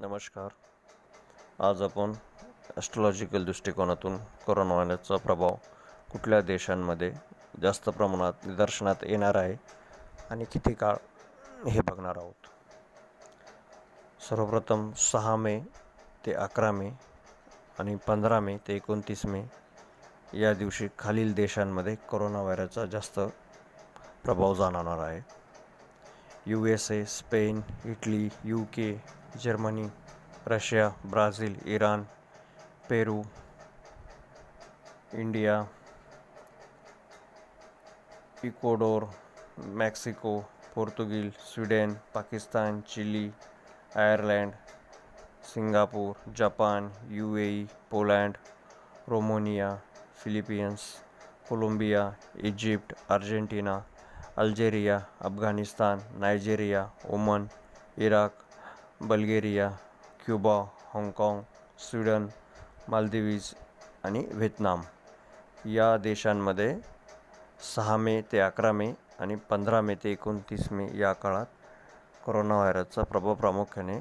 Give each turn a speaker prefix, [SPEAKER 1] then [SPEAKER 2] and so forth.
[SPEAKER 1] नमस्कार. आज आपण ॲस्ट्रॉलॉजिकल दृष्टिकोनातून कोरोना व्हायरसचा प्रभाव कुठल्या देशांमध्ये जास्त प्रमाणात निदर्शनात येणार आहे आणि किती काळ हे बघणार आहोत. सर्वप्रथम 6 मे ते 11 मे आणि 15 मे ते 29 मे या दिवशी खालील देशांमध्ये कोरोना व्हायरसचा जास्त प्रभाव जाणवणार आहे. USA, Spain, Italy, UK, Germany, Russia, Brazil, Iran, Peru, India, Ecuador, Mexico, Portuguese, Sweden, Pakistan, Chile, Ireland, Singapore, Japan, UAE, Poland, Romania, Philippines, Colombia, Egypt, Argentina, Algeria, Afghanistan, Nigeria, Oman, Iraq, Bulgaria, Cuba, हाँगकाँग, Sweden, Maldives आणि Vietnam या देशांमध्ये 6 मे ते 11 मे आणि 15 मे ते 29 मे या काळात corona व्हायरसचा प्रभाव प्रामुख्याने